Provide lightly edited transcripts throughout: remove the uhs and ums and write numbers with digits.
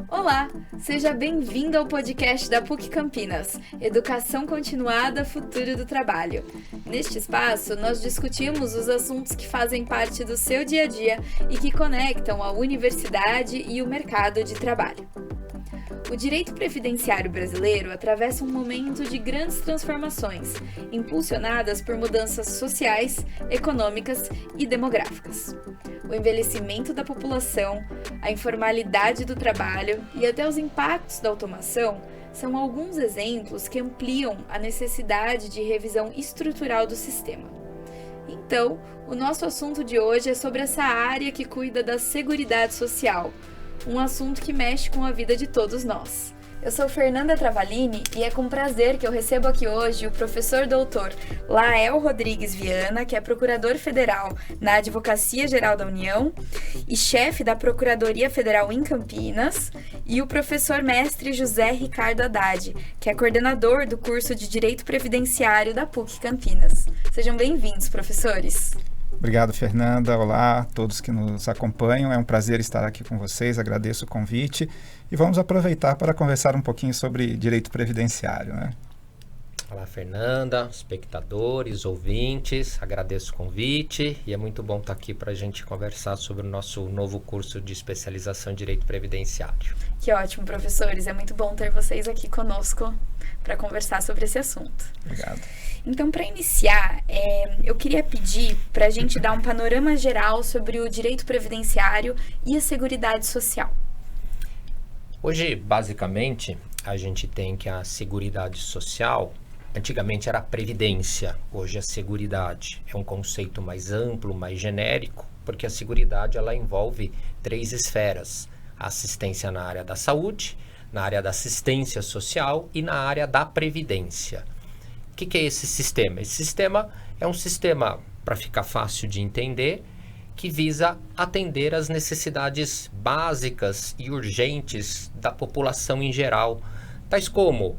Olá, seja bem-vindo ao podcast da PUC Campinas, Educação Continuada, Futuro do Trabalho. Neste espaço, nós discutimos os assuntos que fazem parte do seu dia a dia e que conectam a universidade e o mercado de trabalho. O direito previdenciário brasileiro atravessa um momento de grandes transformações, impulsionadas por mudanças sociais, econômicas e demográficas. O envelhecimento da população, a informalidade do trabalho e até os impactos da automação são alguns exemplos que ampliam a necessidade de revisão estrutural do sistema. Então, o nosso assunto de hoje é sobre essa área que cuida da Seguridade Social, um assunto que mexe com a vida de todos nós. Eu sou Fernanda Travalini e é com prazer que eu recebo aqui hoje o professor doutor Lael Rodrigues Viana, que é procurador federal na Advocacia Geral da União e chefe da Procuradoria Federal em Campinas, e o professor mestre José Ricardo Haddad, que é coordenador do curso de Direito Previdenciário da PUC Campinas. Sejam bem-vindos, professores. Obrigado, Fernanda. Olá a todos que nos acompanham. É um prazer estar aqui com vocês. Agradeço o convite e vamos aproveitar para conversar um pouquinho sobre direito previdenciário, né? Olá, Fernanda, espectadores, ouvintes. Agradeço o convite e é muito bom estar aqui para a gente conversar sobre o nosso novo curso de especialização em direito previdenciário. Que ótimo, professores. É muito bom ter vocês aqui conosco para conversar sobre esse assunto. Obrigado. Então, para iniciar, eu queria pedir para a gente dar um panorama geral sobre o direito previdenciário e a Seguridade Social. Hoje, basicamente, a gente tem que a Seguridade Social, antigamente era a Previdência, hoje é a Seguridade. É um conceito mais amplo, mais genérico, porque a Seguridade ela envolve 3 esferas: a assistência na área da saúde, na área da assistência social e na área da Previdência. O que é esse sistema? Esse sistema é um sistema, para ficar fácil de entender, que visa atender às necessidades básicas e urgentes da população em geral, tais como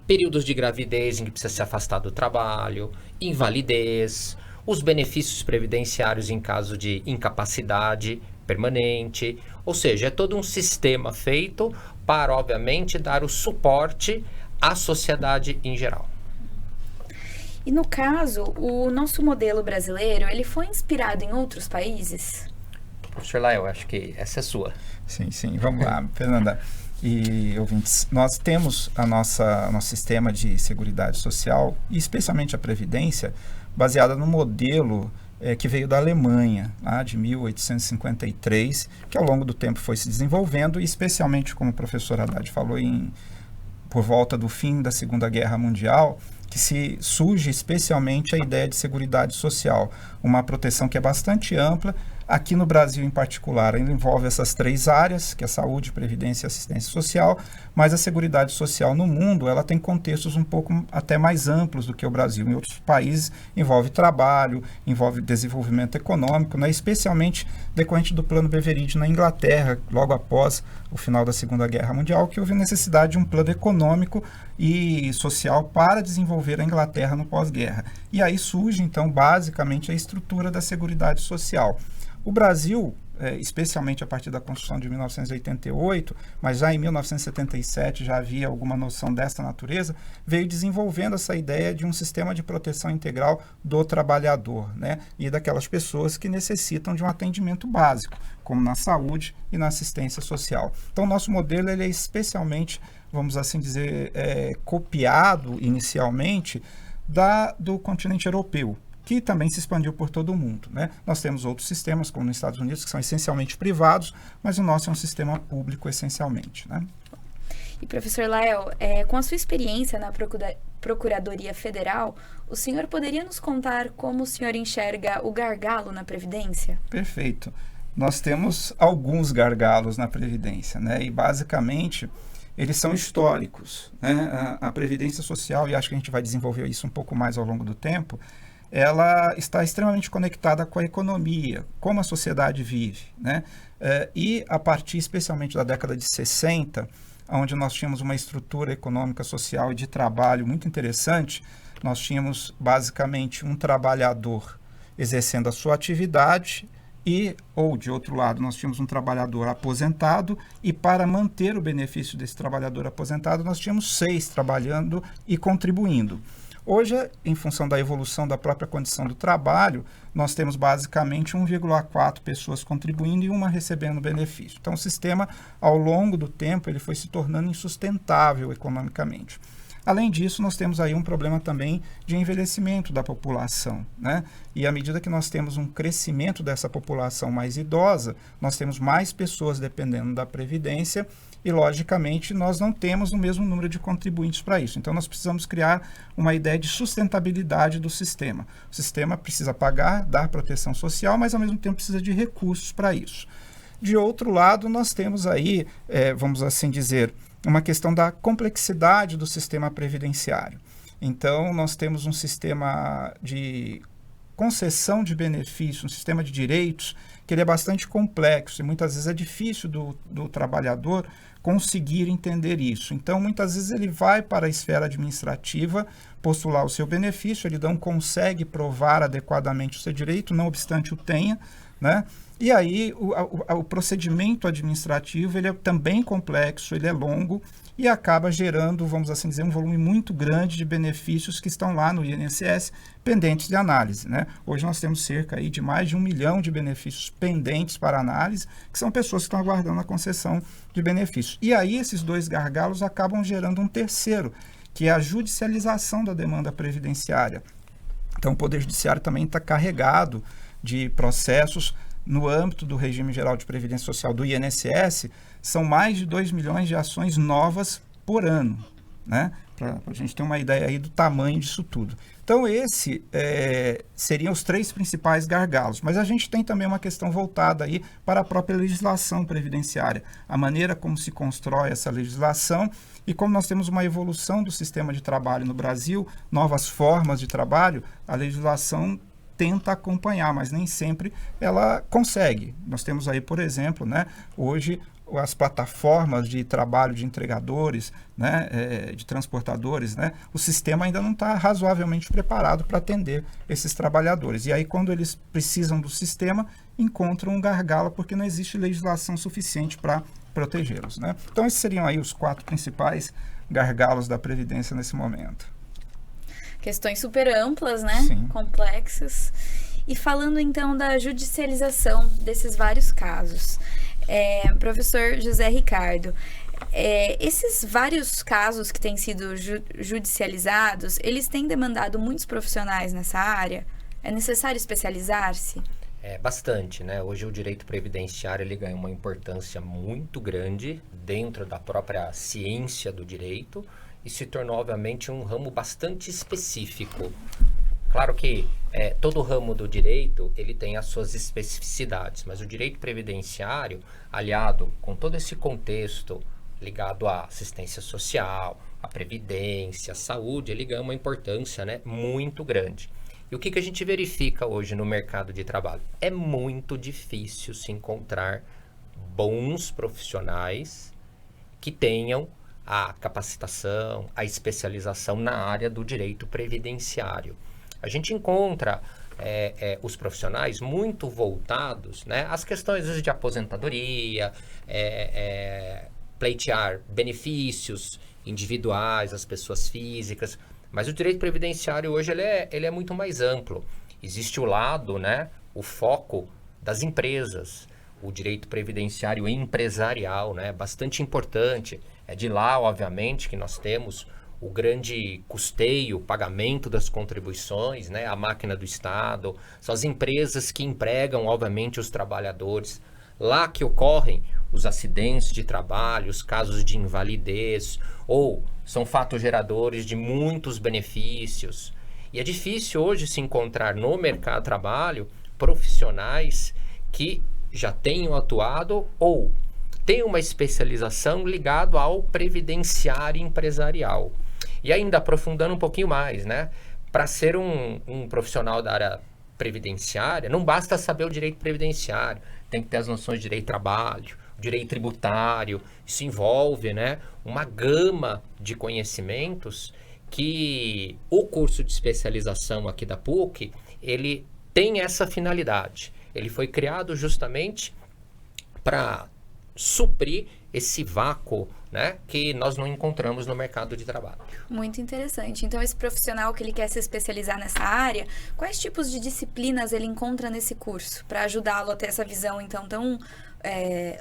períodos de gravidez em que precisa se afastar do trabalho, invalidez, os benefícios previdenciários em caso de incapacidade permanente, ou seja, é todo um sistema feito para, obviamente, dar o suporte à sociedade em geral. E no caso, o nosso modelo brasileiro, ele foi inspirado em outros países? Professor Lael, acho que essa é sua. Sim. Vamos lá, Fernanda e ouvintes. Nós temos nosso sistema de seguridade social, e especialmente a Previdência, baseada no modelo que veio da Alemanha, lá de 1853, que ao longo do tempo foi se desenvolvendo, e especialmente, como o professor Haddad falou, por volta do fim da Segunda Guerra Mundial, que surge especialmente a ideia de seguridade social, uma proteção que é bastante ampla. Aqui no Brasil, em particular, ainda envolve essas 3 áreas, que é saúde, previdência e assistência social, mas a seguridade social no mundo, ela tem contextos um pouco até mais amplos do que o Brasil. Em outros países, envolve trabalho, envolve desenvolvimento econômico, né, especialmente decorrente do Plano Beveridge na Inglaterra, logo após o final da Segunda Guerra Mundial, que houve necessidade de um plano econômico e social para desenvolver a Inglaterra no pós-guerra. E aí surge, então, basicamente, a estrutura da seguridade social. O Brasil, especialmente a partir da Constituição de 1988, mas já em 1977 já havia alguma noção dessa natureza, veio desenvolvendo essa ideia de um sistema de proteção integral do trabalhador, né? E daquelas pessoas que necessitam de um atendimento básico, como na saúde e na assistência social. Então, nosso modelo ele é especialmente, vamos assim dizer, copiado inicialmente do continente europeu, que também se expandiu por todo o mundo, né? Nós temos outros sistemas, como nos Estados Unidos, que são essencialmente privados, mas o nosso é um sistema público essencialmente, né? E, professor Lael, com a sua experiência na Procuradoria Federal, o senhor poderia nos contar como o senhor enxerga o gargalo na Previdência? Perfeito. Nós temos alguns gargalos na Previdência, né? E, basicamente, eles são históricos, né? A Previdência Social, e acho que a gente vai desenvolver isso um pouco mais ao longo do tempo, ela está extremamente conectada com a economia, como a sociedade vive, né? E a partir especialmente da década de 60, onde nós tínhamos uma estrutura econômica, social e de trabalho muito interessante, nós tínhamos basicamente um trabalhador exercendo a sua atividade ou de outro lado, nós tínhamos um trabalhador aposentado e para manter o benefício desse trabalhador aposentado, nós tínhamos 6 trabalhando e contribuindo. Hoje, em função da evolução da própria condição do trabalho, nós temos basicamente 1,4 pessoas contribuindo e uma recebendo benefício. Então, o sistema, ao longo do tempo, ele foi se tornando insustentável economicamente. Além disso, nós temos aí um problema também de envelhecimento da população, né? E à medida que nós temos um crescimento dessa população mais idosa, nós temos mais pessoas dependendo da Previdência e, logicamente, nós não temos o mesmo número de contribuintes para isso. Então, nós precisamos criar uma ideia de sustentabilidade do sistema. O sistema precisa pagar, dar proteção social, mas, ao mesmo tempo, precisa de recursos para isso. De outro lado, nós temos aí, vamos assim dizer, uma questão da complexidade do sistema previdenciário. Então, nós temos um sistema de concessão de benefícios, um sistema de direitos, que ele é bastante complexo e muitas vezes é difícil do trabalhador conseguir entender isso. Então, muitas vezes ele vai para a esfera administrativa postular o seu benefício, ele não consegue provar adequadamente o seu direito, não obstante o tenha, né? E aí o procedimento administrativo ele é também complexo, ele é longo e acaba gerando, vamos assim dizer, um volume muito grande de benefícios que estão lá no INSS pendentes de análise, né? Hoje nós temos cerca aí de mais de 1 milhão de benefícios pendentes para análise, que são pessoas que estão aguardando a concessão de benefícios. E aí esses 2 gargalos acabam gerando um terceiro, que é a judicialização da demanda previdenciária. Então o Poder Judiciário também está carregado de processos no âmbito do regime geral de previdência social do INSS, são mais de 2 milhões de ações novas por ano, né? Para a gente ter uma ideia aí do tamanho disso tudo. Então, seriam os 3 principais gargalos. Mas a gente tem também uma questão voltada aí para a própria legislação previdenciária, a maneira como se constrói essa legislação e como nós temos uma evolução do sistema de trabalho no Brasil, novas formas de trabalho, a legislação tenta acompanhar, mas nem sempre ela consegue. Nós temos aí, por exemplo, né, hoje as plataformas de trabalho de entregadores, né, de transportadores, né, o sistema ainda não está razoavelmente preparado para atender esses trabalhadores. E aí, quando eles precisam do sistema, encontram um gargalo porque não existe legislação suficiente para protegê-los, né? Então, esses seriam aí os 4 principais gargalos da Previdência nesse momento. Questões super amplas, né? Sim. Complexas. E falando então da judicialização desses vários casos, professor José Ricardo, esses vários casos que têm sido judicializados, eles têm demandado muitos profissionais nessa área? É necessário especializar-se? Bastante, né? Hoje o direito previdenciário ele ganha uma importância muito grande dentro da própria ciência do direito, e se tornou, obviamente, um ramo bastante específico. Claro que todo ramo do direito ele tem as suas especificidades, mas o direito previdenciário, aliado com todo esse contexto ligado à assistência social, à previdência, à saúde, ele ganha uma importância, né, muito grande. E o que a gente verifica hoje no mercado de trabalho? É muito difícil se encontrar bons profissionais que tenham a capacitação, a especialização na área do direito previdenciário. A gente encontra os profissionais muito voltados, né, às questões às vezes, de aposentadoria, pleitear benefícios individuais às pessoas físicas, mas o direito previdenciário hoje ele é muito mais amplo. Existe o lado, né, o foco das empresas, o direito previdenciário empresarial, né, bastante importante. É de lá, obviamente, que nós temos o grande custeio, o pagamento das contribuições, né, a máquina do Estado, são as empresas que empregam, obviamente, os trabalhadores. Lá que ocorrem os acidentes de trabalho, os casos de invalidez, ou são fatos geradores de muitos benefícios. E é difícil hoje se encontrar no mercado de trabalho profissionais que já tenham atuado ou tenham uma especialização ligado ao previdenciário empresarial. E ainda aprofundando um pouquinho mais, né? Para ser um profissional da área previdenciária, não basta saber o direito previdenciário, tem que ter as noções de direito do trabalho, direito tributário. Isso envolve, né, uma gama de conhecimentos que o curso de especialização aqui da PUC, ele tem essa finalidade. Ele foi criado justamente para suprir esse vácuo, né, que nós não encontramos no mercado de trabalho. Muito interessante. Então, esse profissional que ele quer se especializar nessa área, quais tipos de disciplinas ele encontra nesse curso para ajudá-lo a ter essa visão, então, tão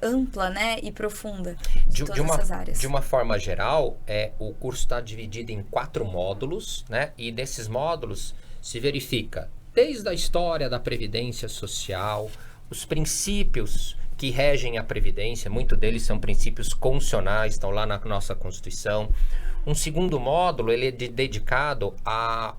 ampla, né, e profunda de todas essas áreas? De uma forma geral, o curso está dividido em 4 módulos, né, e desses módulos se verifica desde a história da Previdência Social, os princípios que regem a Previdência, muitos deles são princípios constitucionais, estão lá na nossa Constituição. Um segundo módulo, ele é dedicado ao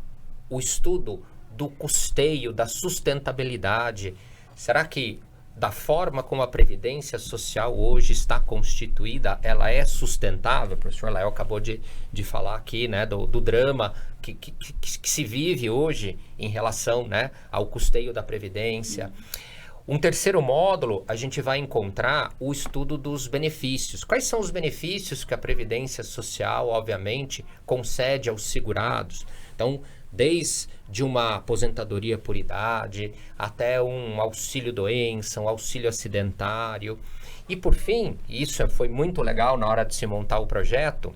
estudo do custeio, da sustentabilidade. Será que da forma como a Previdência Social hoje está constituída, ela é sustentável? O professor Lael acabou de falar aqui, né, do drama que se vive hoje em relação, né, ao custeio da Previdência. Um terceiro módulo, a gente vai encontrar o estudo dos benefícios. Quais são os benefícios que a Previdência Social, obviamente, concede aos segurados? Então, desde uma aposentadoria por idade, até um auxílio-doença, um auxílio acidentário. E, por fim, isso foi muito legal na hora de se montar o projeto,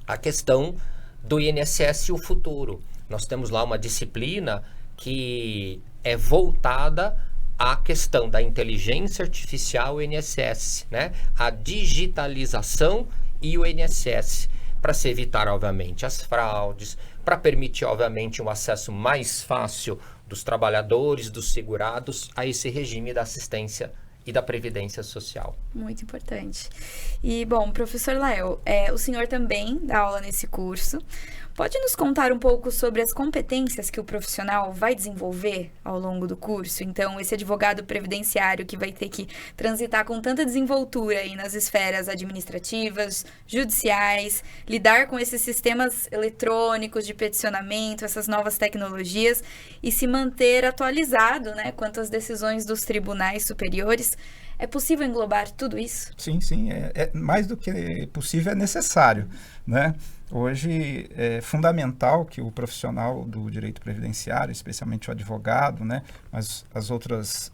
a questão do INSS e o futuro. Nós temos lá uma disciplina que é voltada a questão da inteligência artificial e o INSS, né? A digitalização e o INSS, para se evitar, obviamente, as fraudes, para permitir, obviamente, um acesso mais fácil dos trabalhadores, dos segurados, a esse regime da assistência e da Previdência Social. Muito importante. E, bom, professor Lael, o senhor também dá aula nesse curso. Pode nos contar um pouco sobre as competências que o profissional vai desenvolver ao longo do curso? Então, esse advogado previdenciário que vai ter que transitar com tanta desenvoltura aí nas esferas administrativas, judiciais, lidar com esses sistemas eletrônicos de peticionamento, essas novas tecnologias e se manter atualizado, né, quanto às decisões dos tribunais superiores. É possível englobar tudo isso? Sim. É mais do que possível, é necessário, né? Hoje é fundamental que o profissional do direito previdenciário, especialmente o advogado, né, mas as outras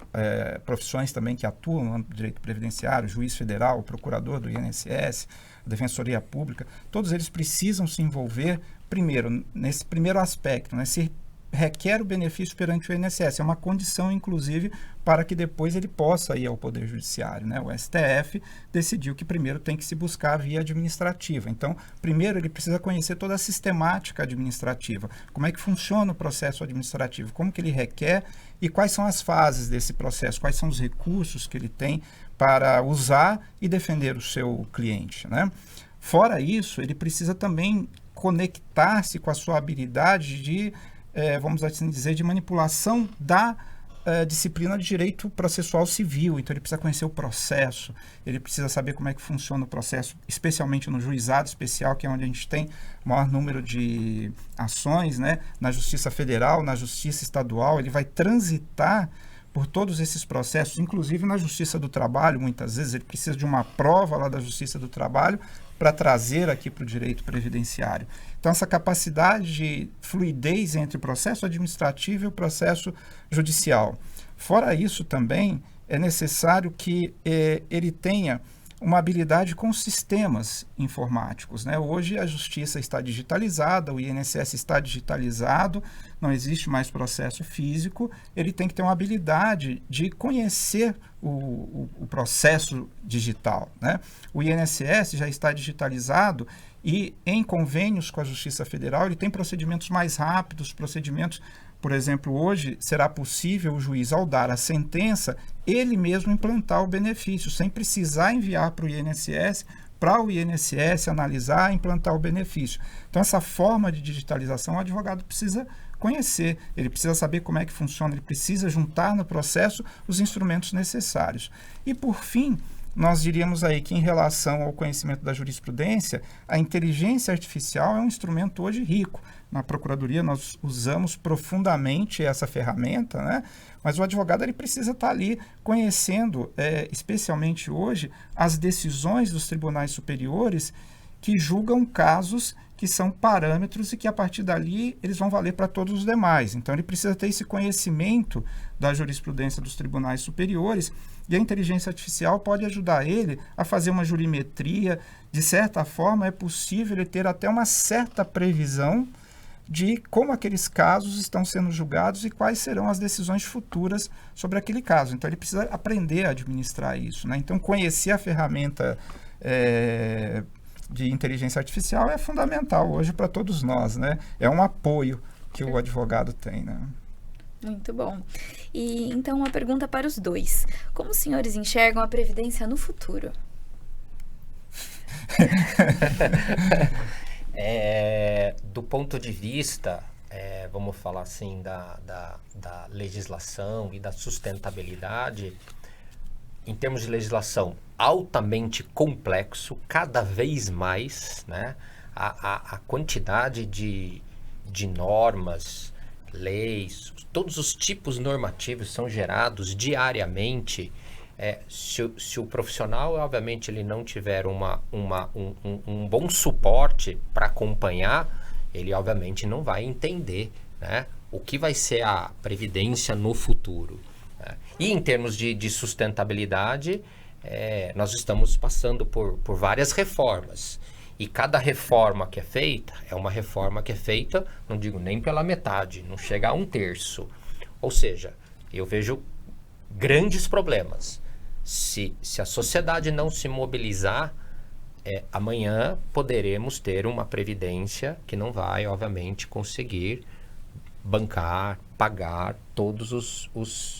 profissões também que atuam no âmbito do direito previdenciário, o juiz federal, o procurador do INSS, a Defensoria Pública, todos eles precisam se envolver primeiro, nesse primeiro aspecto, né, se requer o benefício perante o INSS. É uma condição, inclusive, para que depois ele possa ir ao Poder Judiciário, né? O STF decidiu que primeiro tem que se buscar a via administrativa. Então, primeiro ele precisa conhecer toda a sistemática administrativa. Como é que funciona o processo administrativo? Como que ele requer e quais são as fases desse processo? Quais são os recursos que ele tem para usar e defender o seu cliente, né? Fora isso, ele precisa também conectar-se com a sua habilidade de vamos assim dizer, de manipulação da disciplina de direito processual civil. Então, ele precisa conhecer o processo, ele precisa saber como é que funciona o processo, especialmente no juizado especial, que é onde a gente tem o maior número de ações, né? Na Justiça Federal, na Justiça Estadual, ele vai transitar por todos esses processos, inclusive na Justiça do Trabalho. Muitas vezes ele precisa de uma prova lá da Justiça do Trabalho para trazer aqui para o direito previdenciário. Então, essa capacidade de fluidez entre o processo administrativo e o processo judicial. Fora isso, também é necessário que ele tenha uma habilidade com sistemas informáticos, né? Hoje a justiça está digitalizada, o INSS está digitalizado, não existe mais processo físico, ele tem que ter uma habilidade de conhecer o processo digital, né? O INSS já está digitalizado e em convênios com a Justiça Federal ele tem procedimentos mais rápidos, procedimentos. Por exemplo, hoje será possível o juiz, ao dar a sentença, ele mesmo implantar o benefício, sem precisar enviar para o INSS, para o INSS analisar e implantar o benefício. Então, essa forma de digitalização, o advogado precisa conhecer, ele precisa saber como é que funciona, ele precisa juntar no processo os instrumentos necessários. E, por fim, nós diríamos aí que, em relação ao conhecimento da jurisprudência, a inteligência artificial é um instrumento hoje rico. Na Procuradoria nós usamos profundamente essa ferramenta, né? Mas o advogado ele precisa estar ali conhecendo, especialmente hoje, as decisões dos tribunais superiores que julgam casos que são parâmetros e que a partir dali eles vão valer para todos os demais. Então ele precisa ter esse conhecimento da jurisprudência dos tribunais superiores e a inteligência artificial pode ajudar ele a fazer uma jurimetria. De certa forma é possível ele ter até uma certa previsão de como aqueles casos estão sendo julgados e quais serão as decisões futuras sobre aquele caso. Então ele precisa aprender a administrar isso, né? Então conhecer a ferramenta de inteligência artificial é fundamental hoje para todos nós, né? É um apoio que o advogado tem, né? Muito bom. E então uma pergunta para os dois. Como os senhores enxergam a previdência no futuro? Do ponto de vista, vamos falar assim, da legislação e da sustentabilidade, em termos de legislação, altamente complexo, cada vez mais, né? A quantidade de normas, leis, todos os tipos normativos são gerados diariamente. Se o profissional, obviamente, ele não tiver um bom suporte para acompanhar, ele, obviamente, não vai entender, né, o que vai ser a previdência no futuro, né? E em termos de sustentabilidade, nós estamos passando por várias reformas. E cada reforma que é feita, é uma reforma que é feita, não digo nem pela metade, não chega a 1/3. Ou seja, eu vejo grandes problemas. Se a sociedade não se mobilizar, amanhã poderemos ter uma previdência que não vai, obviamente, conseguir bancar, pagar todos os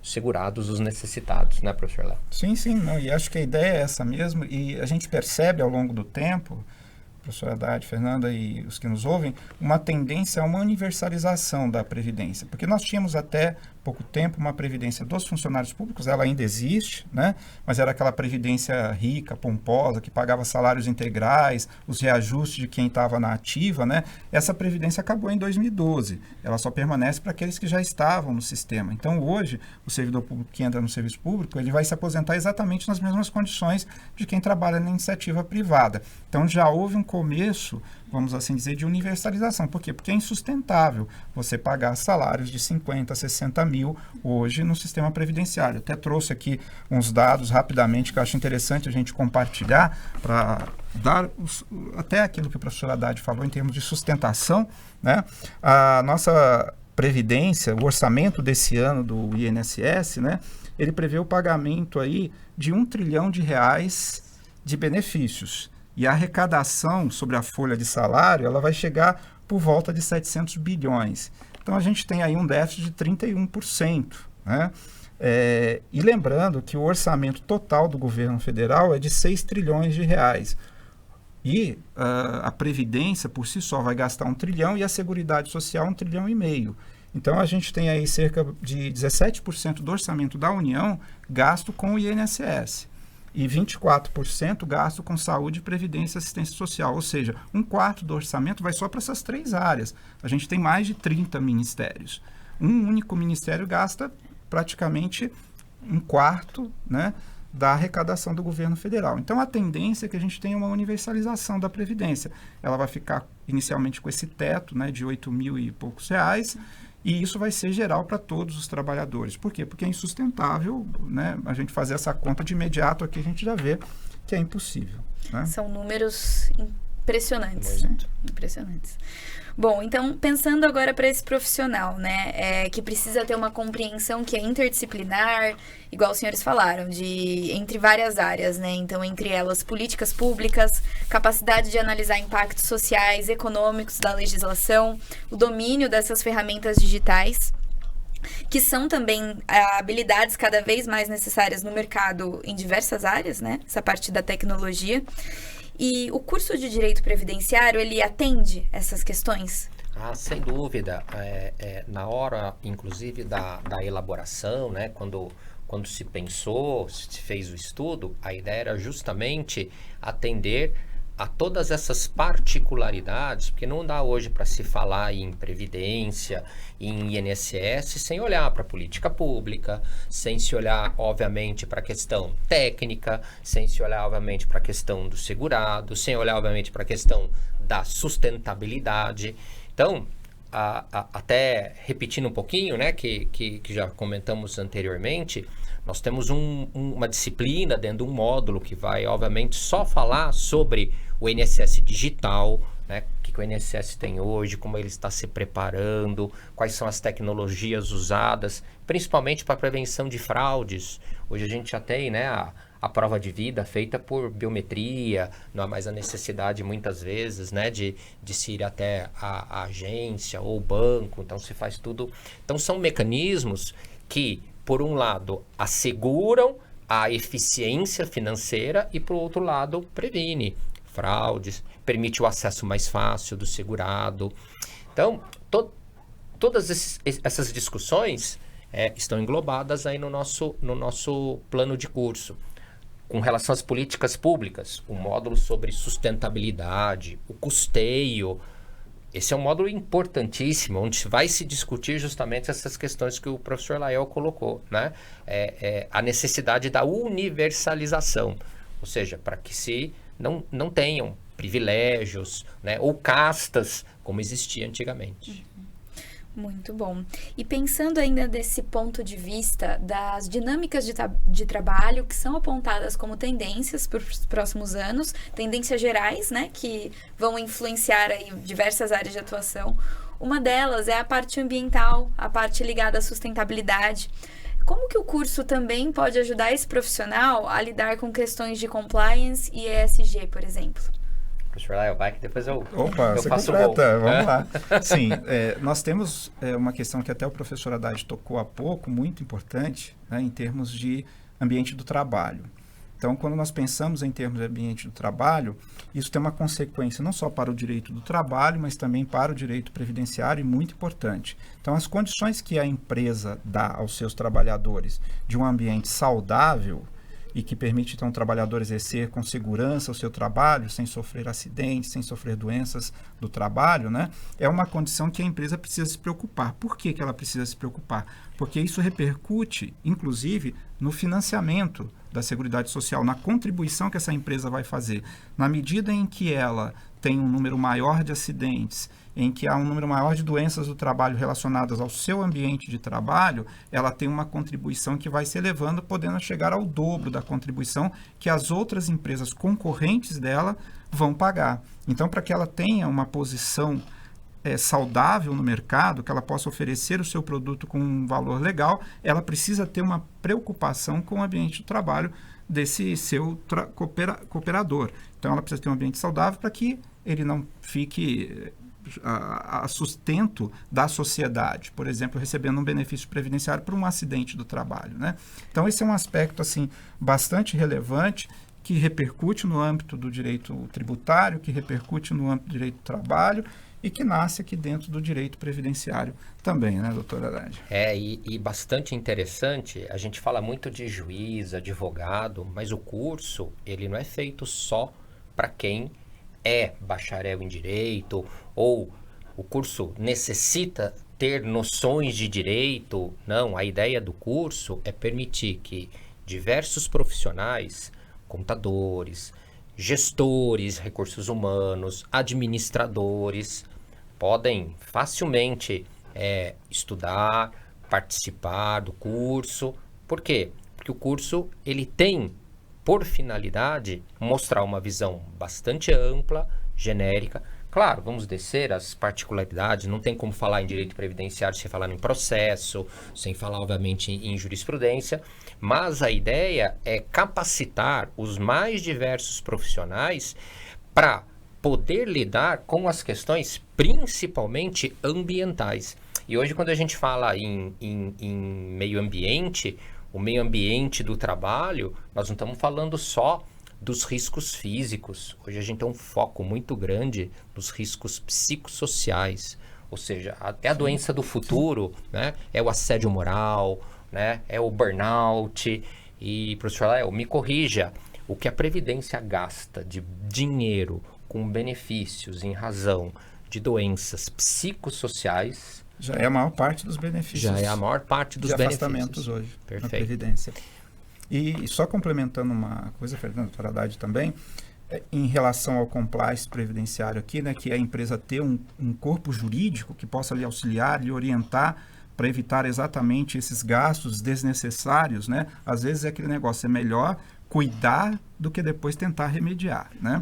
segurados, os necessitados, né, professor Léo? Sim, não, e acho que a ideia é essa mesmo, e a gente percebe ao longo do tempo, professora Haddad, Fernanda e os que nos ouvem, uma tendência a uma universalização da Previdência, porque nós tínhamos até pouco tempo uma Previdência dos funcionários públicos, ela ainda existe, né? Mas era aquela Previdência rica, pomposa, que pagava salários integrais, os reajustes de quem estava na ativa, né? Essa Previdência acabou em 2012, ela só permanece para aqueles que já estavam no sistema. Então, hoje, o servidor público que entra no serviço público, ele vai se aposentar exatamente nas mesmas condições de quem trabalha na iniciativa privada. Então, já houve um começo, vamos assim dizer, de universalização. Por quê? Porque é insustentável você pagar salários de 50, 60 mil hoje no sistema previdenciário. Eu até trouxe aqui uns dados rapidamente que eu acho interessante a gente compartilhar para dar até aquilo que o professor Haddad falou em termos de sustentação, né? A nossa previdência, o orçamento desse ano do INSS, né? Ele prevê o pagamento aí de R$1 trilhão de benefícios. E a arrecadação sobre a folha de salário, ela vai chegar por volta de 700 bilhões. Então, a gente tem aí um déficit de 31%. Né? E lembrando que o orçamento total do governo federal é de 6 trilhões de reais. E a Previdência, por si só, vai gastar 1 trilhão e a Seguridade Social 1,5 trilhão. Então, a gente tem aí cerca de 17% do orçamento da União gasto com o INSS. E 24% gasto com saúde, previdência e assistência social. Ou seja, 1/4 do orçamento vai só para essas 3 áreas. A gente tem mais de 30 ministérios. Um único ministério gasta praticamente 1/4, né, da arrecadação do governo federal. Então, a tendência é que a gente tenha uma universalização da Previdência. Ela vai ficar inicialmente com esse teto, né, de 8 mil e poucos reais, e isso vai ser geral para todos os trabalhadores. Por quê? Porque é insustentável, né, a gente fazer essa conta de imediato aqui, a gente já vê que é impossível. Né? São números impressionantes. Né? Impressionantes. Bom, então, pensando agora para esse profissional, né, que precisa ter uma compreensão que é interdisciplinar, igual os senhores falaram, entre várias áreas, né, então, entre elas, políticas públicas, capacidade de analisar impactos sociais, econômicos da legislação, o domínio dessas ferramentas digitais, que são também habilidades cada vez mais necessárias no mercado em diversas áreas, né, essa parte da tecnologia. E o curso de Direito Previdenciário, ele atende essas questões? Sem dúvida. Na hora, inclusive, da elaboração, né, quando se pensou, se fez o estudo, a ideia era justamente atender a todas essas particularidades, porque não dá hoje para se falar em previdência, em INSS, sem olhar para a política pública, sem se olhar, obviamente, para a questão técnica, sem se olhar, obviamente, para a questão do segurado, sem olhar, obviamente, para a questão da sustentabilidade. Então, até repetindo um pouquinho, né, que já comentamos anteriormente, nós temos uma disciplina dentro de um módulo que vai, obviamente, só falar sobre o INSS digital, né, o que o INSS tem hoje, como ele está se preparando, quais são as tecnologias usadas, principalmente para a prevenção de fraudes. Hoje a gente já tem, né, a prova de vida feita por biometria, não há mais a necessidade, muitas vezes, né, de se ir até a agência ou o banco, então se faz tudo. Então são mecanismos que, por um lado, asseguram a eficiência financeira e, por outro lado, previne fraudes, permite o acesso mais fácil do segurado. Então, todas essas discussões estão englobadas aí no nosso plano de curso. Com relação às políticas públicas, o módulo sobre sustentabilidade, o custeio, esse é um módulo importantíssimo, onde vai se discutir justamente essas questões que o professor Lael colocou, né? A necessidade da universalização, ou seja, para que não tenham privilégios, né, ou castas, como existia antigamente. Muito bom. E pensando ainda desse ponto de vista das dinâmicas de trabalho que são apontadas como tendências para os próximos anos, tendências gerais, né, que vão influenciar aí diversas áreas de atuação. Uma delas é a parte ambiental, a parte ligada à sustentabilidade. Como que o curso também pode ajudar esse profissional a lidar com questões de compliance e ESG, por exemplo? Professor Lael, vai que depois eu faço completa, vamos lá. Sim, nós temos uma questão que até o professor Haddad tocou há pouco, muito importante, né, em termos de ambiente do trabalho. Então, quando nós pensamos em termos de ambiente do trabalho, isso tem uma consequência não só para o direito do trabalho, mas também para o direito previdenciário, e muito importante. Então, as condições que a empresa dá aos seus trabalhadores de um ambiente saudável e que permite, então, o trabalhador exercer com segurança o seu trabalho, sem sofrer acidentes, sem sofrer doenças do trabalho, né? É uma condição que a empresa precisa se preocupar. Por que ela precisa se preocupar? Porque isso repercute, inclusive, no financiamento da Seguridade Social, na contribuição que essa empresa vai fazer. Na medida em que ela tem um número maior de acidentes, em que há um número maior de doenças do trabalho relacionadas ao seu ambiente de trabalho, ela tem uma contribuição que vai se elevando, podendo chegar ao dobro da contribuição que as outras empresas concorrentes dela vão pagar. Então, para que ela tenha uma posição saudável no mercado, que ela possa oferecer o seu produto com um valor legal, ela precisa ter uma preocupação com o ambiente do trabalho desse seu cooperador. Então, ela precisa ter um ambiente saudável para que ele não fique a sustento da sociedade, por exemplo, recebendo um benefício previdenciário por um acidente do trabalho, né? Então, esse é um aspecto assim, bastante relevante, que repercute no âmbito do direito tributário, que repercute no âmbito do direito do trabalho e que nasce aqui dentro do direito previdenciário também, né, doutora Haddad? E bastante interessante, a gente fala muito de juiz, advogado, mas o curso, ele não é feito só para quem é bacharel em direito, ou o curso necessita ter noções de direito. Não, a ideia do curso é permitir que diversos profissionais, contadores, gestores, recursos humanos, administradores, podem facilmente estudar, participar do curso. Por quê? Porque o curso ele tem por finalidade mostrar uma visão bastante ampla, genérica. Claro, vamos descer as particularidades, não tem como falar em direito previdenciário sem falar em processo, sem falar, obviamente, em jurisprudência, mas a ideia é capacitar os mais diversos profissionais para poder lidar com as questões principalmente ambientais. E hoje, quando a gente fala em meio ambiente, o meio ambiente do trabalho, nós não estamos falando só dos riscos físicos. Hoje a gente tem um foco muito grande nos riscos psicossociais, ou seja, até a doença do futuro, né? É o assédio moral, né? É o burnout. E, professor Lael, me corrija, o que a Previdência gasta de dinheiro com benefícios em razão de doenças psicossociais... Já é a maior parte dos benefícios. Já é a maior parte dos benefícios. Afastamentos hoje. Perfeito. Na Previdência. E só complementando uma coisa, Fernando, doutora Haddad também, em relação ao compliance previdenciário aqui, né, que é a empresa ter um corpo jurídico que possa lhe auxiliar, lhe orientar para evitar exatamente esses gastos desnecessários, né? Às vezes é aquele negócio, é melhor cuidar do que depois tentar remediar, né?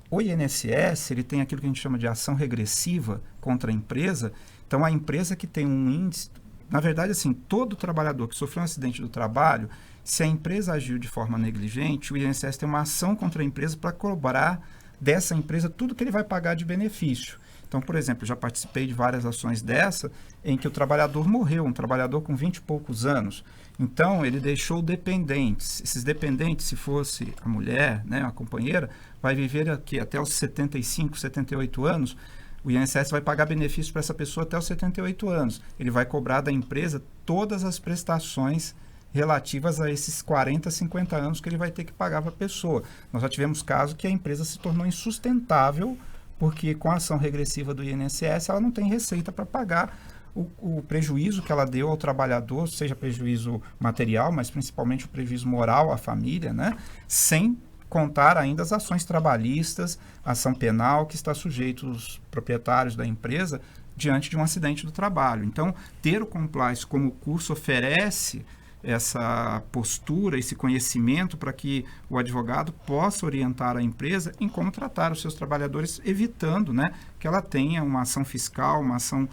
O INSS, ele tem aquilo que a gente chama de ação regressiva contra a empresa. Então, a empresa que tem um índice... Na verdade, assim, todo trabalhador que sofreu um acidente do trabalho, se a empresa agiu de forma negligente, o INSS tem uma ação contra a empresa para cobrar dessa empresa tudo que ele vai pagar de benefício. Então, por exemplo, eu já participei de várias ações dessa em que o trabalhador morreu, um trabalhador com 20 e poucos anos. Então, ele deixou dependentes. Esses dependentes, se fosse a mulher, né, a companheira, vai viver aqui até os 75, 78 anos. O INSS vai pagar benefício para essa pessoa até os 78 anos. Ele vai cobrar da empresa todas as prestações relativas a esses 40, 50 anos que ele vai ter que pagar para a pessoa. Nós já tivemos casos que a empresa se tornou insustentável porque com a ação regressiva do INSS ela não tem receita para pagar o prejuízo que ela deu ao trabalhador, seja prejuízo material, mas principalmente o prejuízo moral à família, né? Sem contar ainda as ações trabalhistas, ação penal que está sujeito os proprietários da empresa diante de um acidente do trabalho. Então, ter o compliance como curso oferece essa postura, esse conhecimento para que o advogado possa orientar a empresa em como tratar os seus trabalhadores, evitando, né, que ela tenha uma ação fiscal, uma ação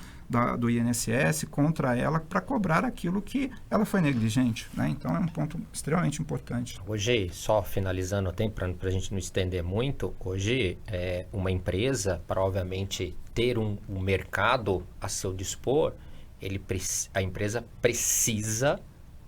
do INSS contra ela para cobrar aquilo que ela foi negligente, né? Então é um ponto extremamente importante. Hoje, só finalizando, para a gente não estender muito, hoje uma empresa, para obviamente ter um mercado a seu dispor, a empresa precisa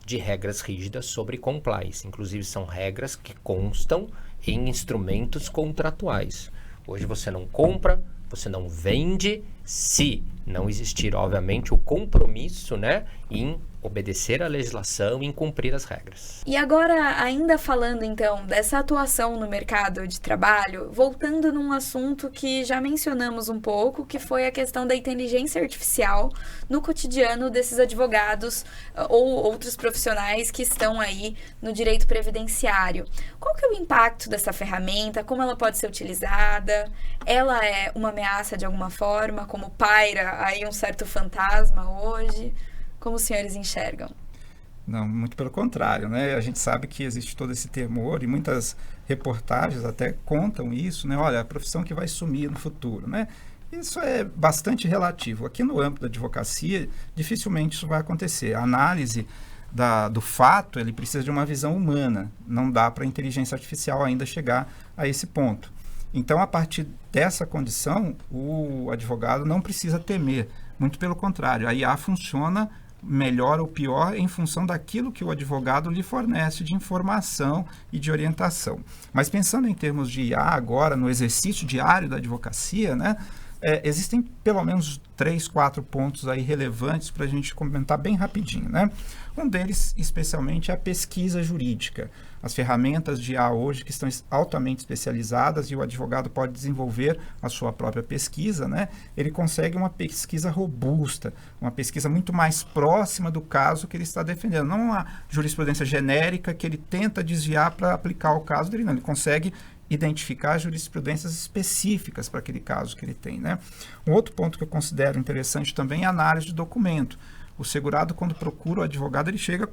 de regras rígidas sobre compliance. Inclusive, são regras que constam em instrumentos contratuais. Hoje você não compra, você não vende, se não existir, obviamente, o compromisso, né, em obedecer à legislação e em cumprir as regras. E agora, ainda falando, então, dessa atuação no mercado de trabalho, voltando num assunto que já mencionamos um pouco, que foi a questão da inteligência artificial no cotidiano desses advogados ou outros profissionais que estão aí no direito previdenciário. Qual que é o impacto dessa ferramenta? Como ela pode ser utilizada? Ela é uma ameaça de alguma forma? Como paira aí um certo fantasma hoje? Como os senhores enxergam? Não, muito pelo contrário, né? A gente sabe que existe todo esse temor e muitas reportagens até contam isso, né? Olha, a profissão que vai sumir no futuro, né? Isso é bastante relativo. Aqui no âmbito da advocacia, dificilmente isso vai acontecer. A análise do fato, ele precisa de uma visão humana. Não dá para a inteligência artificial ainda chegar a esse ponto. Então, a partir dessa condição, o advogado não precisa temer. Muito pelo contrário, a IA funciona melhor ou pior em função daquilo que o advogado lhe fornece de informação e de orientação. Mas pensando em termos de IA agora, no exercício diário da advocacia, né, existem pelo menos 3, 4 pontos aí relevantes para a gente comentar bem rapidinho, né? Um deles, especialmente, é a pesquisa jurídica. As ferramentas de IA hoje que estão altamente especializadas e o advogado pode desenvolver a sua própria pesquisa, né? Ele consegue uma pesquisa robusta, uma pesquisa muito mais próxima do caso que ele está defendendo. Não uma jurisprudência genérica que ele tenta desviar para aplicar o caso dele, não. Ele consegue identificar jurisprudências específicas para aquele caso que ele tem, né? Um outro ponto que eu considero interessante também é a análise de documento. O segurado, quando procura o advogado, ele chega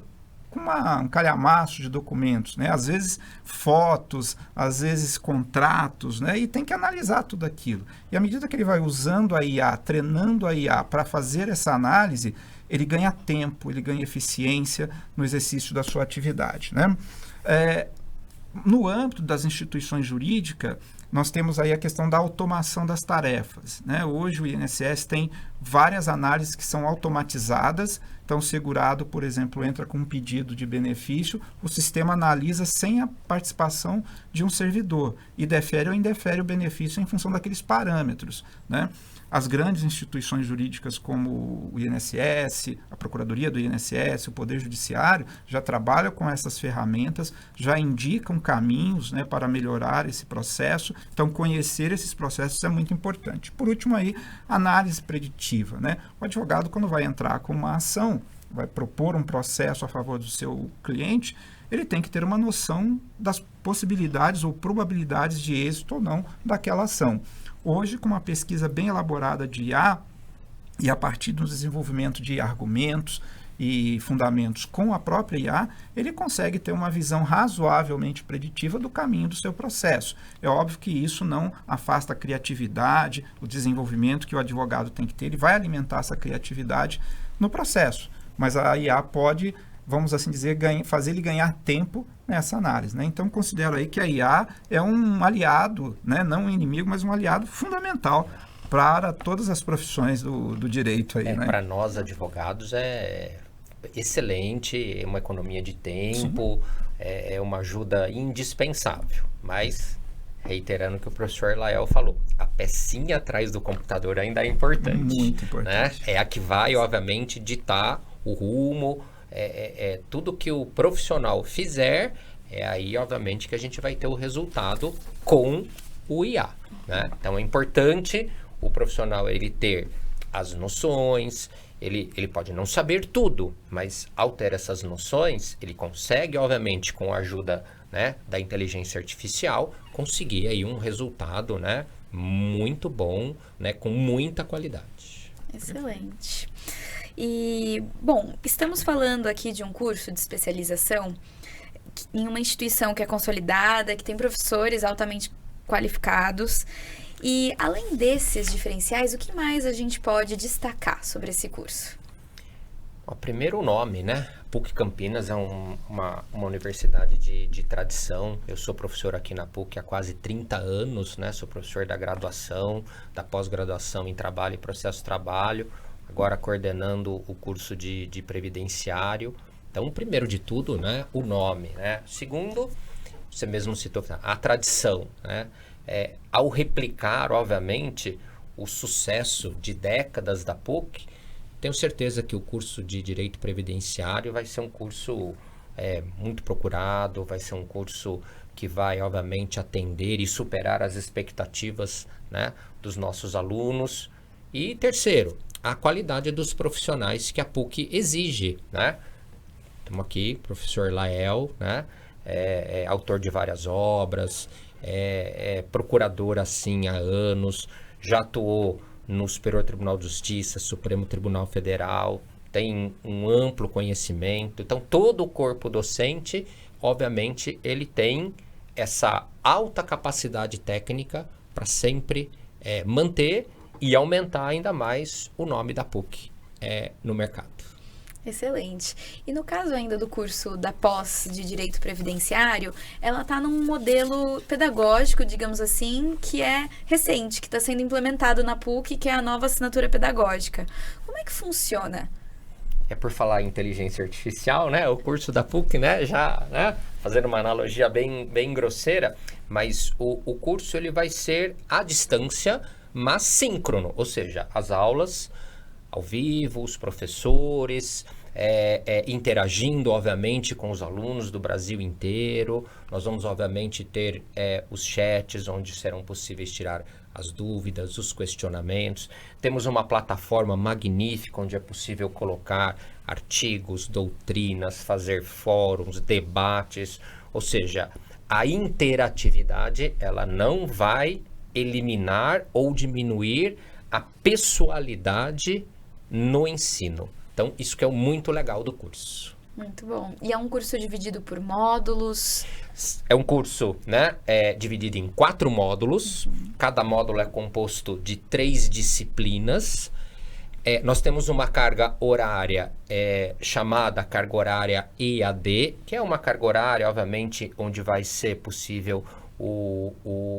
com um calhamaço de documentos, né? Às vezes fotos, às vezes contratos, né? E tem que analisar tudo aquilo. E à medida que ele vai usando a IA, treinando a IA para fazer essa análise, ele ganha tempo, ele ganha eficiência no exercício da sua atividade, né? No âmbito das instituições jurídicas, nós temos aí a questão da automação das tarefas, né? Hoje o INSS tem várias análises que são automatizadas. Então, o segurado, por exemplo, entra com um pedido de benefício, o sistema analisa sem a participação de um servidor e defere ou indefere o benefício em função daqueles parâmetros, né? As grandes instituições jurídicas como o INSS, a Procuradoria do INSS, o Poder Judiciário, já trabalham com essas ferramentas, já indicam caminhos, né, para melhorar esse processo. Então, conhecer esses processos é muito importante. Por último, aí, análise preditiva, né? O advogado, quando vai entrar com uma ação, vai propor um processo a favor do seu cliente, ele tem que ter uma noção das possibilidades ou probabilidades de êxito ou não daquela ação. Hoje, com uma pesquisa bem elaborada de IA, e a partir do desenvolvimento de argumentos e fundamentos com a própria IA, ele consegue ter uma visão razoavelmente preditiva do caminho do seu processo. É óbvio que isso não afasta a criatividade, o desenvolvimento que o advogado tem que ter, ele vai alimentar essa criatividade no processo, mas a IA pode, vamos assim dizer, fazer ele ganhar tempo nessa análise, né? Então, considero aí que a IA é um aliado, né? Não um inimigo, mas um aliado fundamental para todas as profissões do direito aí, né? Para nós advogados é excelente, é uma economia de tempo, é uma ajuda indispensável. Mas, reiterando o que o professor Lael falou, a pecinha atrás do computador ainda é importante. Muito importante. Né? É a que vai, obviamente, ditar o rumo, tudo que o profissional fizer, é aí, obviamente, que a gente vai ter o resultado com o IA. Né? Então, é importante o profissional ele ter as noções, ele pode não saber tudo, mas ao ter essas noções, ele consegue, obviamente, com a ajuda, né, da inteligência artificial, conseguir aí um resultado, né, muito bom, né, com muita qualidade. Excelente. E, bom, estamos falando aqui de um curso de especialização em uma instituição que é consolidada, que tem professores altamente qualificados. E, além desses diferenciais, o que mais a gente pode destacar sobre esse curso? O primeiro nome, né? PUC Campinas é uma universidade de tradição. Eu sou professor aqui na PUC há quase 30 anos, né? Sou professor da graduação, da pós-graduação em trabalho e processo de trabalho, agora coordenando o curso de previdenciário. Então, primeiro de tudo, né? O nome, né? Segundo, você mesmo citou, a tradição, né? Ao replicar, obviamente, o sucesso de décadas da PUC, tenho certeza que o curso de Direito Previdenciário vai ser um curso muito procurado, vai ser um curso que vai, obviamente, atender e superar as expectativas, né, dos nossos alunos. E terceiro, a qualidade dos profissionais que a PUC exige, né? Estamos aqui, professor Lael, né? Autor de várias obras, procurador assim há anos, já atuou no Superior Tribunal de Justiça, Supremo Tribunal Federal, tem um amplo conhecimento. Então, todo o corpo docente, obviamente, ele tem essa alta capacidade técnica para sempre manter e aumentar ainda mais o nome da PUC no mercado. Excelente. E no caso ainda do curso da pós de Direito Previdenciário, ela está num modelo pedagógico, digamos assim, que é recente, que está sendo implementado na PUC, que é a nova assinatura pedagógica. Como é que funciona? Por falar em inteligência artificial, né? O curso da PUC, né? Já, né? Fazendo uma analogia bem grosseira, mas o curso ele vai ser à distância, mas síncrono, ou seja, as aulas ao vivo, os professores interagindo, obviamente, com os alunos do Brasil inteiro. Nós vamos, obviamente, ter os chats onde serão possíveis tirar as dúvidas, os questionamentos. Temos uma plataforma magnífica onde é possível colocar artigos, doutrinas, fazer fóruns, debates. Ou seja, a interatividade ela não vai eliminar ou diminuir a pessoalidade no ensino. Então, isso que é muito legal do curso. Muito bom. E é um curso dividido por módulos? É um curso, né, dividido em 4 módulos. Cada módulo é composto de 3 disciplinas. Nós temos uma carga horária chamada carga horária EAD, que é uma carga horária, obviamente, onde vai ser possível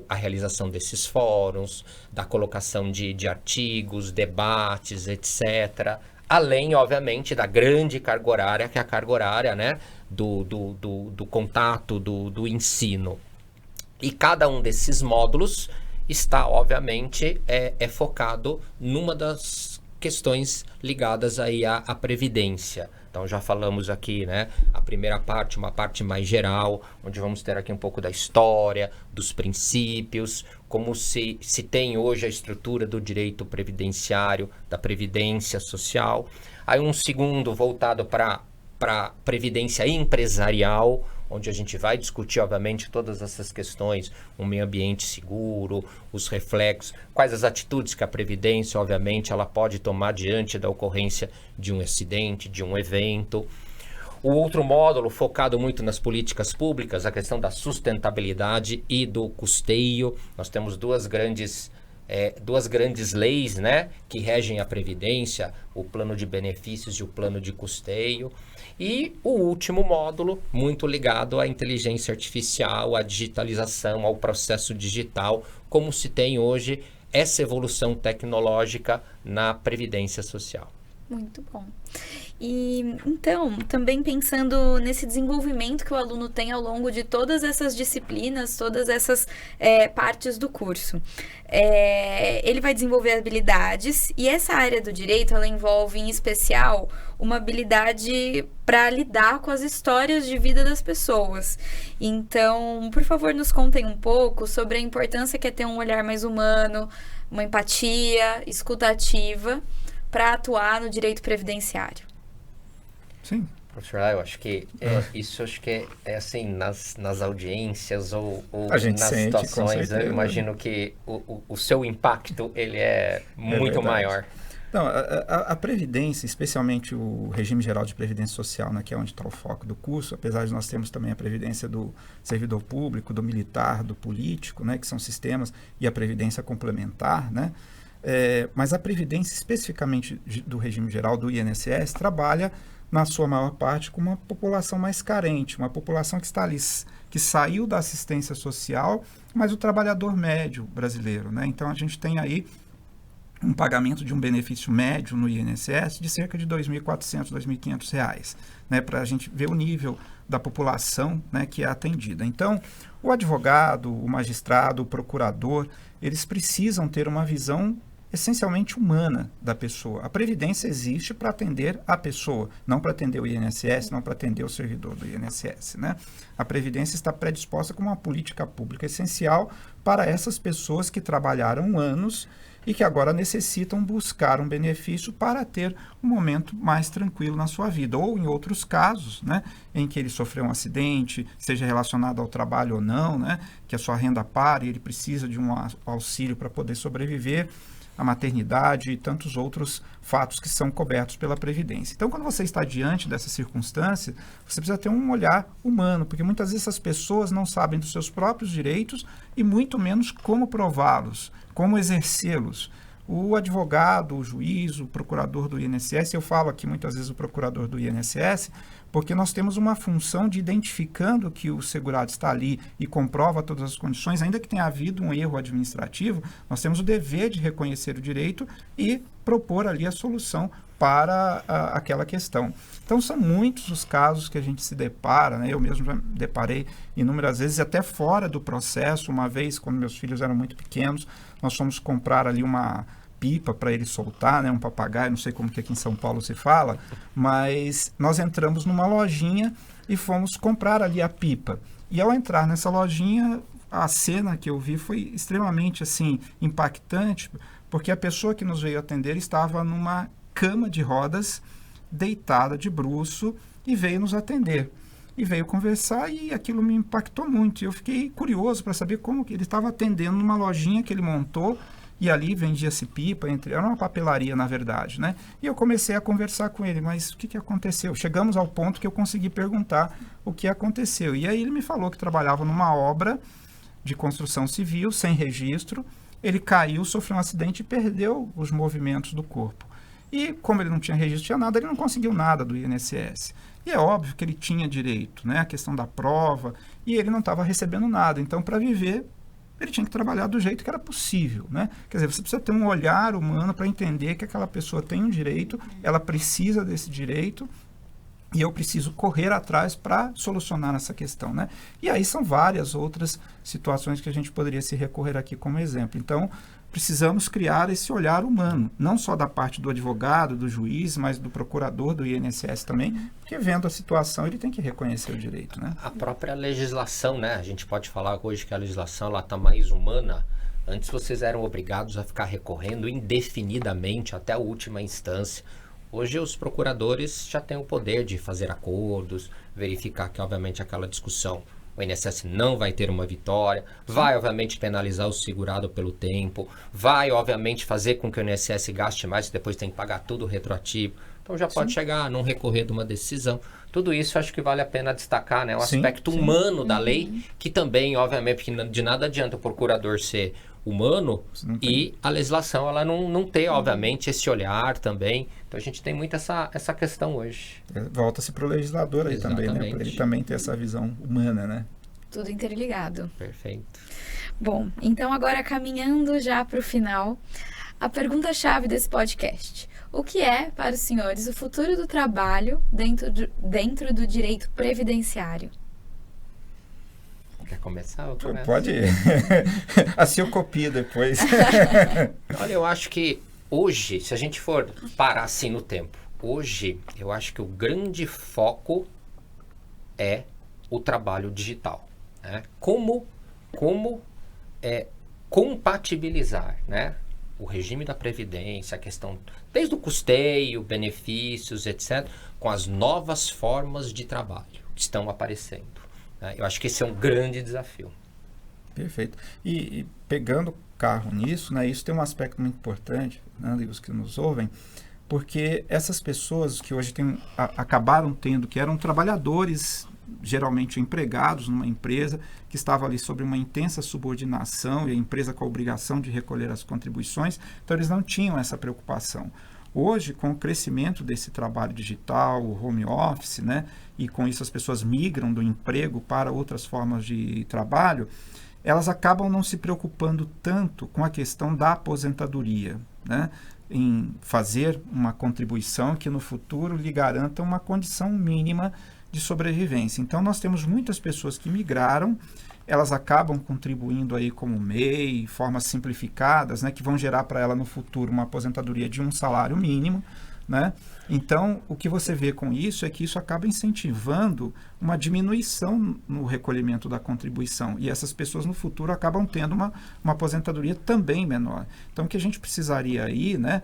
a realização desses fóruns, da colocação de artigos, debates, etc. Além, obviamente, da grande carga horária, que é a carga horária, né, do contato, do ensino. E cada um desses módulos está, obviamente, focado numa das questões ligadas aí à previdência. Então, já falamos aqui, né, a primeira parte, uma parte mais geral, onde vamos ter aqui um pouco da história, dos princípios, como se tem hoje a estrutura do direito previdenciário, da previdência social. Aí um segundo voltado para previdência empresarial, onde a gente vai discutir, obviamente, todas essas questões, um meio ambiente seguro, os reflexos, quais as atitudes que a previdência, obviamente, ela pode tomar diante da ocorrência de um acidente, de um evento. O outro módulo focado muito nas políticas públicas, a questão da sustentabilidade e do custeio. Nós temos duas grandes leis, né, que regem a previdência, o plano de benefícios e o plano de custeio. E o último módulo, muito ligado à inteligência artificial, à digitalização, ao processo digital, como se tem hoje essa evolução tecnológica na previdência social. Muito bom. E então, também pensando nesse desenvolvimento que o aluno tem ao longo de todas essas disciplinas, todas essas partes do curso. Ele vai desenvolver habilidades e essa área do direito, ela envolve em especial uma habilidade para lidar com as histórias de vida das pessoas. Então, por favor, nos contem um pouco sobre a importância que é ter um olhar mais humano, uma empatia, escuta ativa, para atuar no direito previdenciário. Sim. Professor, eu acho que isso acho que é assim, nas audiências ou nas situações, eu imagino que o seu impacto ele é muito maior. Não, a Previdência, especialmente o regime geral de Previdência Social, né, que é onde está o foco do curso, apesar de nós termos também a Previdência do servidor público, do militar, do político, né, que são sistemas, e a Previdência complementar, né, mas a Previdência, especificamente do regime geral do INSS, trabalha, na sua maior parte, com uma população mais carente, uma população que está ali, que saiu da assistência social, mas o trabalhador médio brasileiro, né? Então, a gente tem aí um pagamento de um benefício médio no INSS de cerca de R$ 2.400, R$ 2.500, né? Para a gente ver o nível da população, né, que é atendida. Então, o advogado, o magistrado, o procurador, eles precisam ter uma visão essencialmente humana da pessoa. A Previdência existe para atender a pessoa, não para atender o INSS, não para atender o servidor do INSS, né? A Previdência está predisposta como uma política pública essencial para essas pessoas que trabalharam anos e que agora necessitam buscar um benefício para ter um momento mais tranquilo na sua vida. Ou em outros casos, né, em que ele sofreu um acidente, seja relacionado ao trabalho ou não, né, que a sua renda pare e ele precisa de um auxílio para poder sobreviver, a maternidade e tantos outros fatos que são cobertos pela Previdência. Então, quando você está diante dessa circunstância, você precisa ter um olhar humano, porque muitas vezes essas pessoas não sabem dos seus próprios direitos e muito menos como prová-los, como exercê-los. O advogado, o juiz, o procurador do INSS, eu falo aqui muitas vezes o procurador do INSS, porque nós temos uma função de identificando que o segurado está ali e comprova todas as condições, ainda que tenha havido um erro administrativo, nós temos o dever de reconhecer o direito e propor ali a solução para aquela questão. Então, são muitos os casos que a gente se depara, né? Eu mesmo já deparei inúmeras vezes, até fora do processo. Uma vez, quando meus filhos eram muito pequenos, nós fomos comprar ali uma pipa para ele soltar, né, um papagaio, não sei como que aqui em São Paulo se fala, mas nós entramos numa lojinha e fomos comprar ali a pipa. E ao entrar nessa lojinha, a cena que eu vi foi extremamente assim impactante, porque a pessoa que nos veio atender estava numa cama de rodas, deitada de bruço, e veio nos atender. E veio conversar e aquilo me impactou muito. Eu fiquei curioso para saber como que ele estava atendendo numa lojinha que ele montou, e ali vendia-se pipa, era uma papelaria, na verdade, né? E eu comecei a conversar com ele, mas o que aconteceu? Chegamos ao ponto que eu consegui perguntar o que aconteceu. E aí ele me falou que trabalhava numa obra de construção civil, sem registro. Ele caiu, sofreu um acidente e perdeu os movimentos do corpo. E como ele não tinha registro, tinha nada, ele não conseguiu nada do INSS. E é óbvio que ele tinha direito, né? A questão da prova, e ele não estava recebendo nada. Então, para viver, ele tinha que trabalhar do jeito que era possível, né? Quer dizer, você precisa ter um olhar humano para entender que aquela pessoa tem um direito, ela precisa desse direito, e eu preciso correr atrás para solucionar essa questão, né? E aí são várias outras situações que a gente poderia se recorrer aqui como exemplo. Então, precisamos criar esse olhar humano, não só da parte do advogado, do juiz, mas do procurador do INSS também, porque vendo a situação ele tem que reconhecer o direito, né? A própria legislação, né? A gente pode falar hoje que a legislação ela está mais humana. Antes vocês eram obrigados a ficar recorrendo indefinidamente até a última instância. Hoje os procuradores já têm o poder de fazer acordos, verificar que, obviamente, aquela discussão, o INSS não vai ter uma vitória, vai, obviamente, penalizar o segurado pelo tempo, vai, obviamente, fazer com que o INSS gaste mais, depois tem que pagar tudo retroativo. Então já pode chegar a não recorrer de uma decisão. Tudo isso acho que vale a pena destacar, né? O aspecto humano da lei, que também, obviamente, porque de nada adianta o procurador ser humano e a legislação ela não ter, obviamente, esse olhar também. Então a gente tem muito essa questão hoje. Volta-se para o legislador aí também, né? Para ele também ter essa visão humana, né? Tudo interligado. Perfeito. Bom, então agora caminhando já para o final, a pergunta-chave desse podcast. O que é, para os senhores, o futuro do trabalho dentro do direito previdenciário? Quer começar? Eu começo. Pode ir. Assim eu copio depois. Olha, eu acho que hoje, se a gente for parar assim no tempo, hoje eu acho que o grande foco é o trabalho digital. Né? Como compatibilizar, né? O regime da Previdência, a questão desde o custeio, benefícios, etc., com as novas formas de trabalho que estão aparecendo. Né? Eu acho que esse é um grande desafio. Perfeito. E pegando carro nisso, né, isso tem um aspecto muito importante, né, os que nos ouvem, porque essas pessoas que hoje acabaram tendo, que eram trabalhadores, geralmente empregados numa empresa, que estava ali sob uma intensa subordinação e a empresa com a obrigação de recolher as contribuições, então eles não tinham essa preocupação. Hoje, com o crescimento desse trabalho digital, o home office, né, e com isso as pessoas migram do emprego para outras formas de trabalho, elas acabam não se preocupando tanto com a questão da aposentadoria, né, em fazer uma contribuição que no futuro lhe garanta uma condição mínima de sobrevivência. Então, nós temos muitas pessoas que migraram, elas acabam contribuindo aí como MEI, formas simplificadas, né, que vão gerar para ela no futuro uma aposentadoria de um salário mínimo, né? Então, o que você vê com isso é que isso acaba incentivando uma diminuição no recolhimento da contribuição e essas pessoas no futuro acabam tendo uma aposentadoria também menor. Então, o que a gente precisaria aí, né,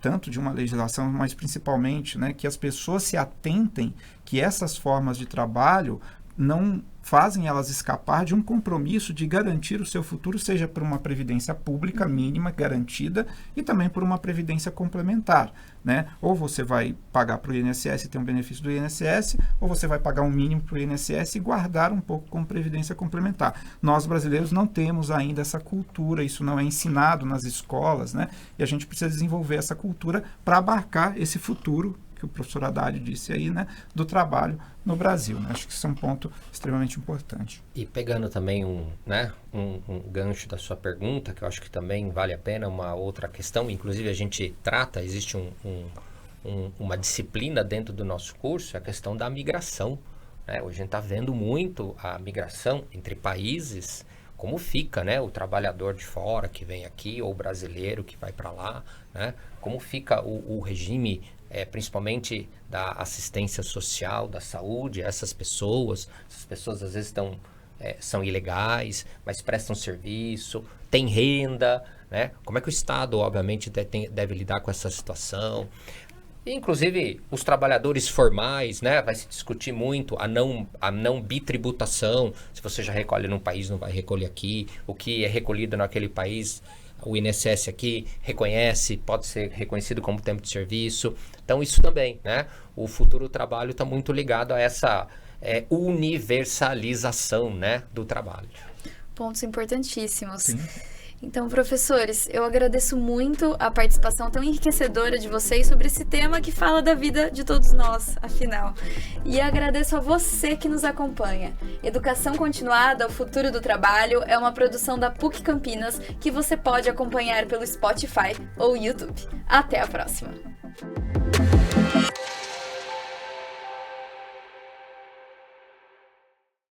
tanto de uma legislação, mas principalmente, né, que as pessoas se atentem que essas formas de trabalho não fazem elas escapar de um compromisso de garantir o seu futuro, seja por uma previdência pública mínima garantida e também por uma previdência complementar, né? Ou você vai pagar para o INSS e ter um benefício do INSS, ou você vai pagar um mínimo para o INSS e guardar um pouco como previdência complementar. Nós, brasileiros, não temos ainda essa cultura, isso não é ensinado nas escolas, né? E a gente precisa desenvolver essa cultura para abarcar esse futuro que o professor Haddad disse aí, né, do trabalho no Brasil. Né? Acho que isso é um ponto extremamente importante. E pegando também um gancho da sua pergunta, que eu acho que também vale a pena, uma outra questão, inclusive a gente trata, existe uma disciplina dentro do nosso curso, a questão da migração. Né? Hoje a gente está vendo muito a migração entre países, como fica, né, o trabalhador de fora que vem aqui, ou o brasileiro que vai para lá, né? Como fica o regime, principalmente da assistência social, da saúde, essas pessoas às vezes são ilegais, mas prestam serviço, têm renda, né? Como é que o Estado, obviamente, deve lidar com essa situação? Inclusive, os trabalhadores formais, né? Vai se discutir muito a não bitributação. Se você já recolhe num país, não vai recolher aqui. O que é recolhido naquele país, o INSS aqui reconhece, pode ser reconhecido como tempo de serviço. Então, isso também, né? O futuro do trabalho está muito ligado a essa universalização, né, do trabalho. Pontos importantíssimos. Sim. Então, professores, eu agradeço muito a participação tão enriquecedora de vocês sobre esse tema que fala da vida de todos nós, afinal. E agradeço a você que nos acompanha. Educação Continuada, o Futuro do Trabalho, é uma produção da PUC Campinas que você pode acompanhar pelo Spotify ou YouTube. Até a próxima!